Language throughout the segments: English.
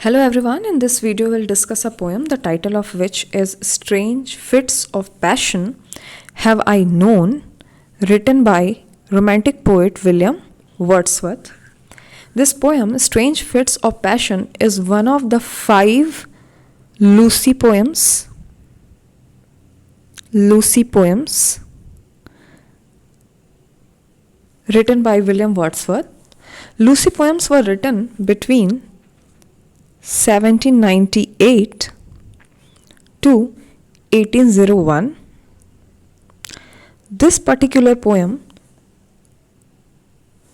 Hello everyone, in this video we'll discuss a poem, the title of which is Strange Fits of Passion Have I Known, written by Romantic poet William Wordsworth. This poem, Strange Fits of Passion, is one of the 5 Lucy poems written by William Wordsworth. Lucy poems were written between 1798 to 1801. This particular poem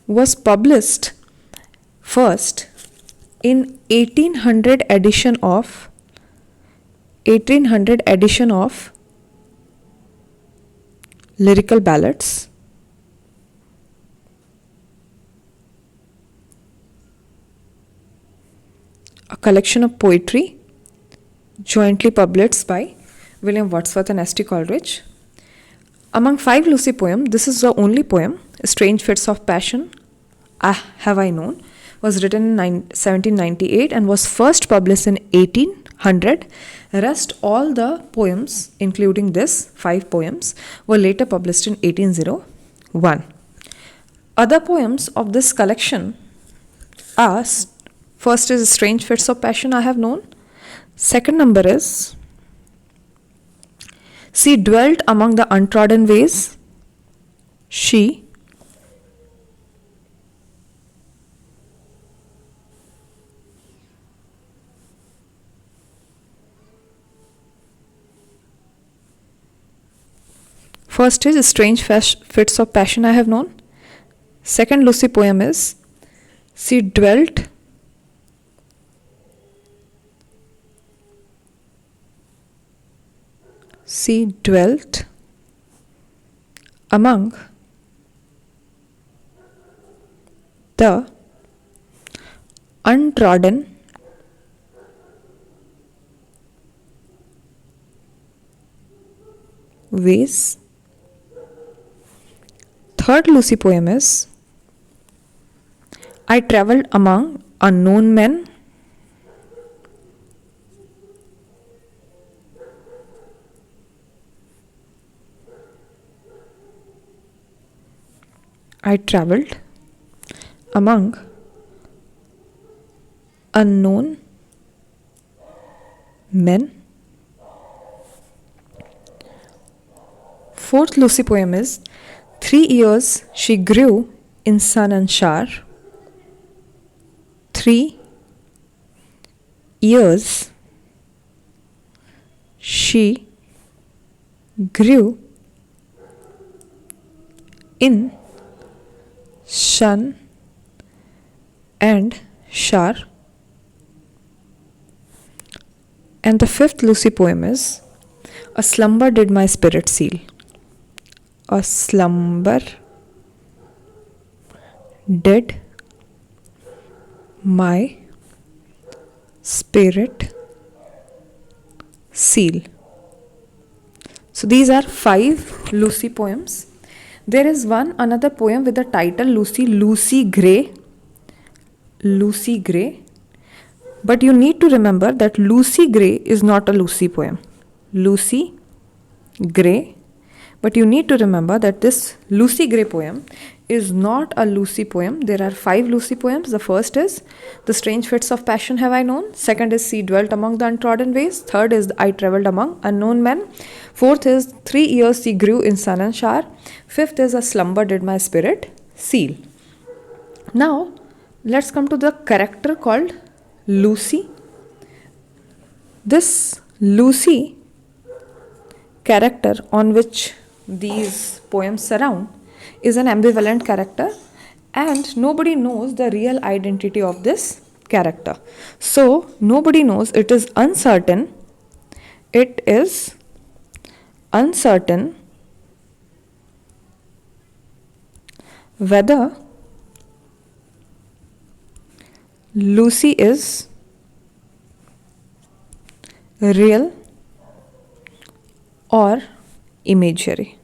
was published first in 1800 edition of Lyrical Ballads, a collection of poetry jointly published by William Wordsworth and S.T. Coleridge. Among 5 Lucy poems, this is the only poem, Strange Fits of Passion Have I Known, was written in 1798 and was first published in 1800. Rest all the poems, including this 5 poems, were later published in 1801. Other poems of this collection are: first is Strange Fits of Passion I Have Known. Second number is She Dwelt Among the Untrodden Ways. She First is Strange Fits of Passion I Have Known. Second Lucy poem is She Dwelt among the untrodden ways. Third Lucy poem is I Travelled Among Unknown Men. I travelled among unknown men. Fourth Lucy poem is 3 years she grew in sun and shower. 3 years she grew in sun and shower. And the fifth Lucy poem is A Slumber Did My Spirit Seal. A slumber did my spirit seal. So these are 5 Lucy poems. There is another poem with the title Lucy Gray. But you need to remember that Lucy Gray is not a Lucy poem. Lucy Gray. But you need to remember that this Lucy Gray poem is not a Lucy poem. There are 5 Lucy poems. The first is The Strange Fits of Passion Have I Known. Second is She Dwelt Among the Untrodden Ways. Third is I Travelled Among Unknown Men. Fourth is 3 years she grew in sun and shower. Fifth is A Slumber Did My Spirit Seal. Now, let's come to the character called Lucy. This Lucy character on which these poems surround is an ambivalent character, and nobody knows the real identity of this character. So, nobody knows. It is uncertain. It is uncertain whether Lucy is real or imagery.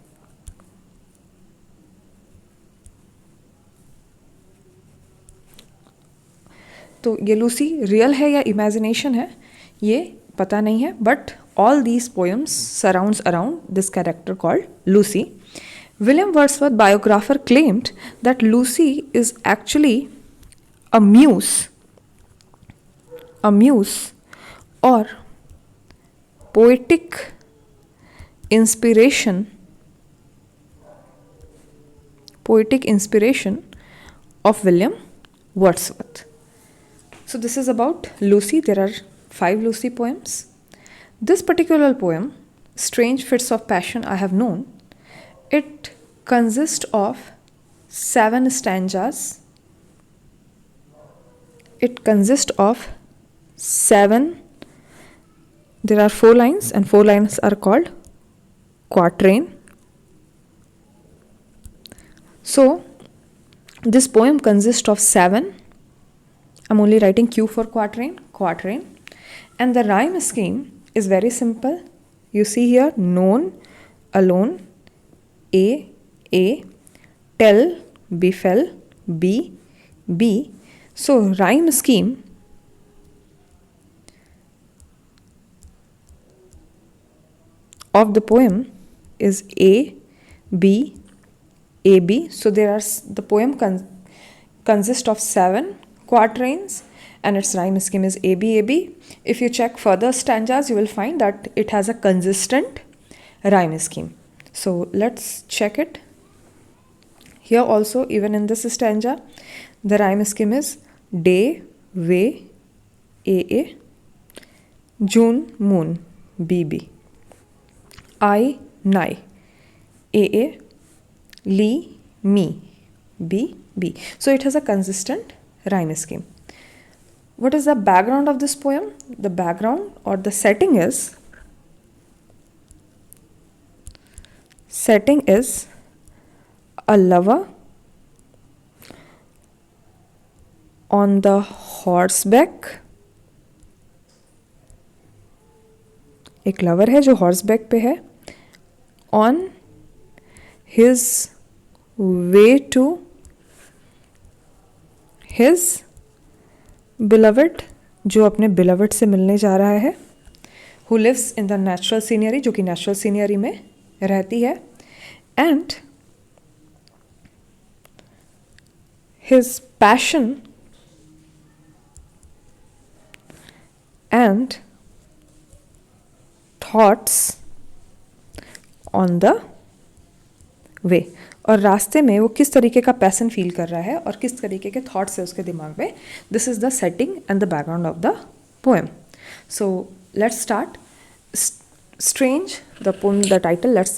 तो ये Lucy real है या imagination है ये पता नहीं है, but all these poems surrounds around this character called Lucy. William Wordsworth, biographer, claimed that Lucy is actually a muse or poetic inspiration of William Wordsworth. So this is about Lucy. There are 5 Lucy poems. This particular poem, Strange Fits of Passion I Have Known, it consists of 7 stanzas. There are 4 lines, and 4 lines are called quatrain. So this poem consists of 7. I'm only writing Q for quatrain, and the rhyme scheme is very simple. You see here, known, alone, A, tell, befell, B. So rhyme scheme of the poem is A, B. So the poem consists of 7 quatrains, and its rhyme scheme is A B. If you check further stanzas, you will find that it has a consistent rhyme scheme. So let's check it. Here also, even in this stanza, the rhyme scheme is day, way, A, June, moon, B. I, nigh, A, Lee, me, B. So it has a consistent rhyme scheme. What is the background of this poem? The background or the setting is a lover on the horseback. एक lover है जो horseback पे है, on his way to his beloved, जो अपने beloved से मिलने जा रहा है, who lives in the natural scenery, जो कि natural scenery में रहती है, and his passion and thoughts on the way. और रास्ते में वो किस तरीके का पैसन फील कर रहा है और किस तरीके के थॉट्स है उसके दिमाग में. This is the setting and the background of the poem. So let's start. Strange, the poem, the title, let's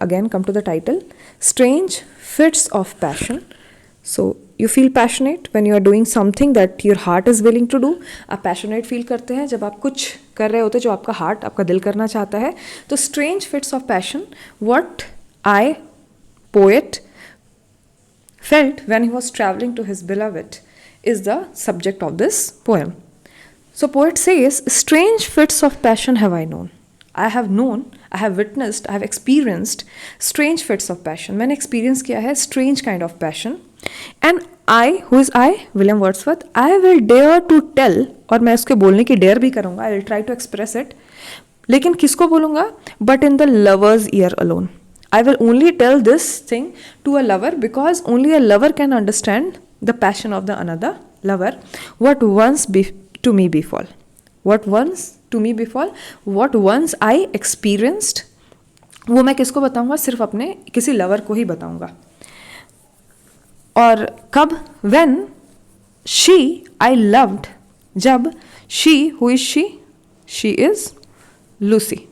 again come to the title. Strange fits of passion. So you feel passionate when you are doing something that your heart is willing to do. आप passionate feel करते हैं जब आप कुछ कर रहे होते हैं जो आपका heart, आपका दिल करना चाहता है. तो strange fits of passion, what I, poet, felt when he was traveling to his beloved is the subject of this poem. So poet says, strange fits of passion have I known. I have known, I have witnessed, I have experienced strange fits of passion. मैंने experience किया है strange kind of passion. And I, who is I? William Wordsworth. I will dare to tell, और मैं उसके बोलने की dare भी करूँगा. I will try to express it. लेकिन किसको बोलूँगा? But in the lover's ear alone. I will only tell this thing to a lover because only a lover can understand the passion of the another lover. What once to me befall. What once to me befall, what once I experienced, वो मैं किसको बताऊंगा? सिर्फ अपने किसी lover को ही बताऊंगा. और कब? when she I loved, जब she, who is she? She is Lucy,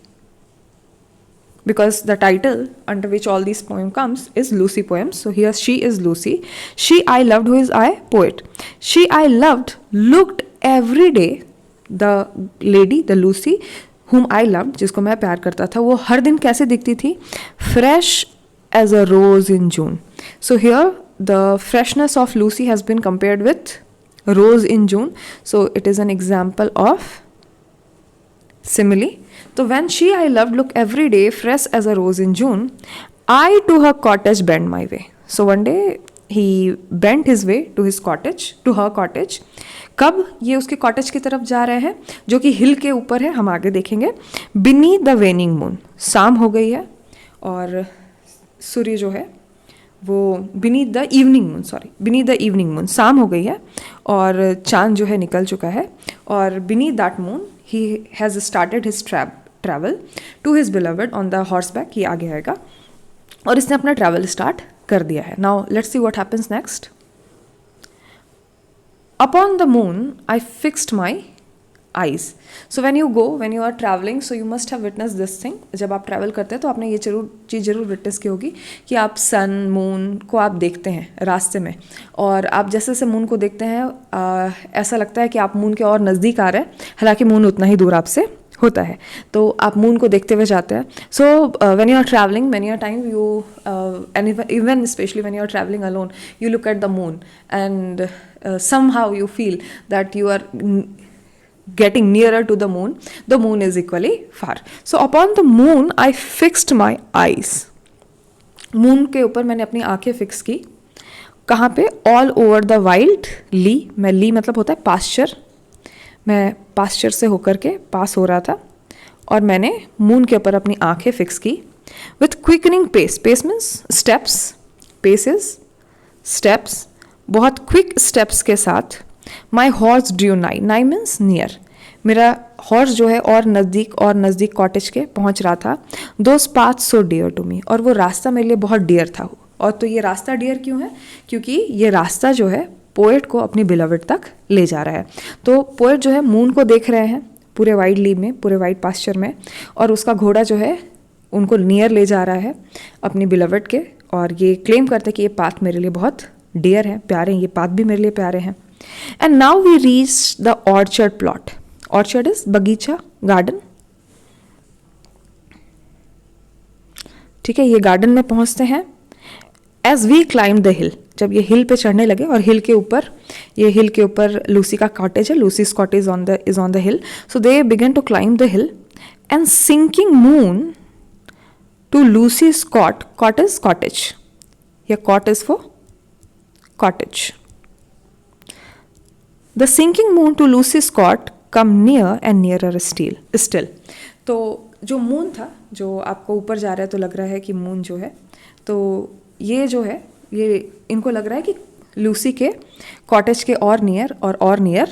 because the title under which all these poem comes is Lucy poems. So here she is Lucy. She I loved, who is I? Poet. She I loved looked every day, the lady, the Lucy whom I loved, जिसको मैं प्यार करता था, वो हर दिन कैसे दिखती थी? Fresh as a rose in June. So here the freshness of Lucy has been compared with rose in June. So it is an example of simile. So when she I loved look every day fresh as a rose in June, I to her cottage bend my way. So one day he bent his way to his cottage, to her cottage. कब ये उसके cottage की तरफ जा रहे हैं, जो कि हिल के ऊपर है, हम आगे देखेंगे। बीनीथ द वेनिंग मून, शाम हो गई है और सूर्य जो है वो beneath the evening moon, beneath the evening moon, शाम हो गई है और चांद जो है निकल चुका है। और beneath that moon he has started his travel to his beloved on the horseback, ये आगे आएगा, और इसने अपना ट्रैवल स्टार्ट कर दिया है। Now let's see what happens next. Upon the moon I fixed my eyes. So when you are traveling, so you must have witnessed this thing। जब आप ट्रैवल करते हैं तो आपने ये चीज़ जरूर विटनेस की होगी कि आप सन मून को आप देखते हैं रास्ते में, और आप जैसे जैसे मून को देखते हैं ऐसा लगता है कि आप मून के और नज़दीक आ रहे हैं, हालांकि मून उतना ही दूर आपसे होता है, तो आप मून को देखते हुए जाते हैं। सो when you are traveling, many a time you and even especially when you are traveling alone, you look at the moon and somehow you feel that you are getting nearer to the moon is equally far। So upon the moon I fixed my eyes। Moon के ऊपर मैंने अपनी आंखें fix की, कहाँ पे? All over the wild ली, मैं ली मतलब होता है पास्चर, मैं पास्चर से होकर के पास हो रहा था और मैंने मून के ऊपर अपनी आंखें फिक्स की। With quickening pace, pace means steps, paces steps, बहुत क्विक स्टेप्स के साथ माई हॉर्स ड्रू नाई, नाई मीन्स नियर, मेरा हॉर्स जो है और नज़दीक कॉटेज के पहुंच रहा था। Those path so dear to me, और वो रास्ता मेरे लिए बहुत डियर था। और तो ये रास्ता डियर क्यों है? क्योंकि ये रास्ता जो है पोएट को अपनी बिलवड तक ले जा रहा है। तो पोएट जो है मून को देख रहे हैं पूरे वाइड लीव में, पूरे वाइड पास्चर में, और उसका घोड़ा जो है उनको नियर ले जा रहा है अपनी बिलवड के, और ये क्लेम करते हैं कि ये पाथ मेरे लिए बहुत डियर है, प्यारे हैं, ये पाथ भी मेरे लिए प्यारे हैं। And now we reach the orchard plot. Orchard is बगीचा, गार्डन, ठीक है, ये गार्डन में पहुंचते हैं। As we climb the hill, जब ये हिल पे चढ़ने लगे, और हिल के ऊपर लूसी का कॉटेज है, Lucy's cottage is on the hill. So they began to climb the hill and sinking moon to Lucy's cot is cottage, या cot is for cottage. The sinking moon to Lucy's cot come near and nearer still. तो जो moon था, जो आपको ऊपर जा रहा है तो लग रहा है कि मून जो है, तो ये जो है, ये इनको लग रहा है कि लूसी के कॉटेज के और नियर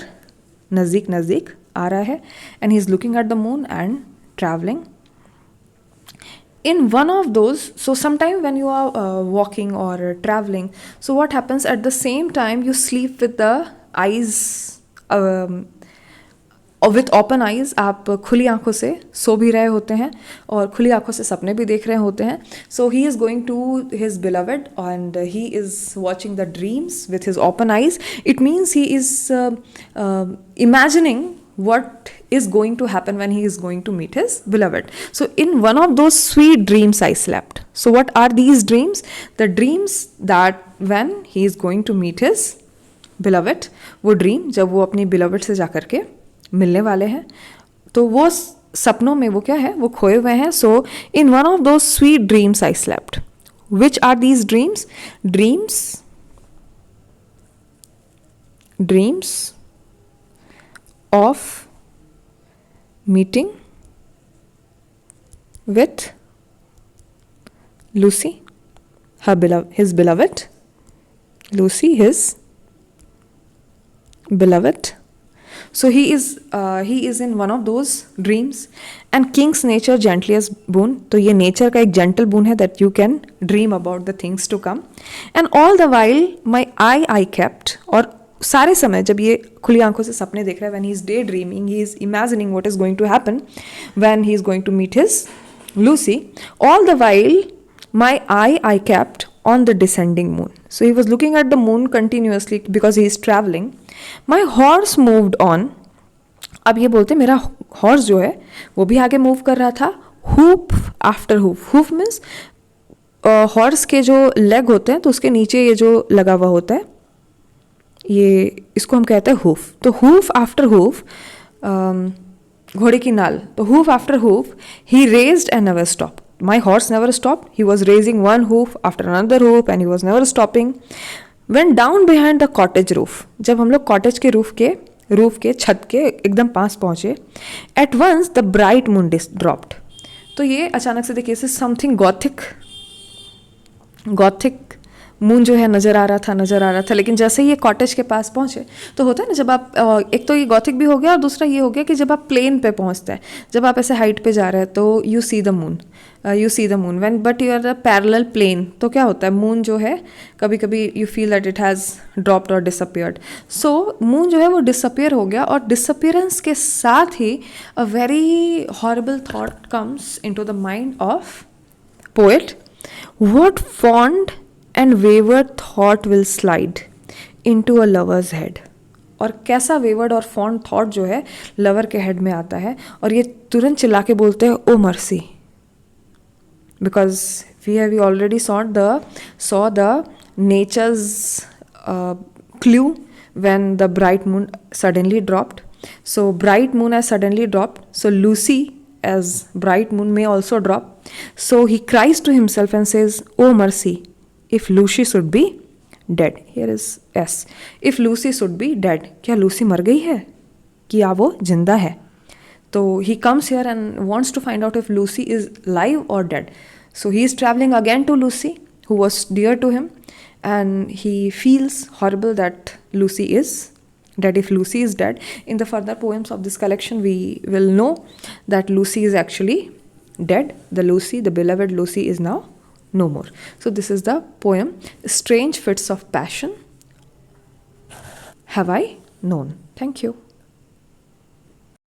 नज़दीक आ रहा है। And he is looking at the moon and travelling in one of those। So sometime when you are walking or traveling, so what happens, at the same time you sleep with the eyes with open eyes, आप खुली आंखों से सो भी रहे होते हैं और खुली आंखों से सपने भी देख रहे होते हैं। So he is going to his beloved and he is watching the dreams with his open eyes. It means he is imagining what is going to happen when he is going to meet his beloved. So in one of those sweet dreams I slept. So what are these dreams? The dreams that when he is going to meet his beloved, वो dream जब वो अपनी beloved से जाकर के मिलने वाले हैं, तो वो सपनों में वो क्या है, वो खोए हुए हैं। So in one of those sweet dreams I slept. Which are these dreams? Dreams of meeting with Lucy, his beloved, Lucy, his beloved. So he is in one of those dreams, and king's nature gently as boon. तो ये nature का एक gentle boon है that you can dream about the things to come. And all the while my eye I kept, और सारे समय जब ये खुली आंखों से सपने देख रहा है, when he is daydreaming, he is imagining what is going to happen when he is going to meet his Lucy. All the while my eye I kept on the descending moon. So he was looking at the moon continuously because he is traveling. My horse moved on. अब ये बोलते मेरा horse जो है वो भी आगे move कर रहा था, hoof after hoof. Hoof means horse के जो लेग होते हैं तो उसके नीचे ये जो लगा हुआ होता है, ये इसको हम कहते हैं हूफ। तो हूफ आफ्टर हूफ, घोड़े की नाल, तो hoof after hoof he raised and never stop. My horse never stop, he was raising one hoof after another hoof and he was never stopping. When down behind the cottage roof, जब हम लोग cottage के roof के roof के छत के एकदम पास पहुँचे. At once the bright moon dropped. तो ये अचानक से देखिए समथिंग गॉथिक मून जो है नज़र आ रहा था. लेकिन जैसे ही ये कॉटेज के पास पहुँचे तो होता है ना, जब आप एक तो ये गॉथिक भी हो गया और दूसरा ये हो गया कि जब आप प्लेन पे पहुँचते हैं, जब आप ऐसे हाइट पे जा रहे हैं तो you see the moon when but you are a parallel plane. तो क्या होता है, मून जो है कभी कभी you feel that it has dropped और डिसअपियर्ड. सो मून जो है वो डिसअपियर हो गया और डिसअपियरेंस के साथ ही a very horrible thought comes into the mind of poet. What fond and wayward thought will slide into a lover's head? और कैसा वेवर्ड और फॉन्ड थॉट जो है लवर के हेड में आता है और ये तुरंत चिल्ला के बोलते हैं oh mercy, because we already saw the nature's clue when the bright moon suddenly dropped. So bright moon has suddenly dropped, so Lucy as bright moon may also drop. So he cries to himself and says, oh mercy, if Lucy should be dead. Here is S. If Lucy should be dead. क्या Lucy मर गई है कि या वो जिंदा है? तो he comes here and wants to find out if Lucy is live or dead. So he is traveling again to Lucy, who was dear to him, and he feels horrible that Lucy is dead. If Lucy is dead, in the further poems of this collection we will know that Lucy is actually dead. The beloved Lucy is now no more. So this is the poem Strange Fits of Passion Have I Known. Thank you.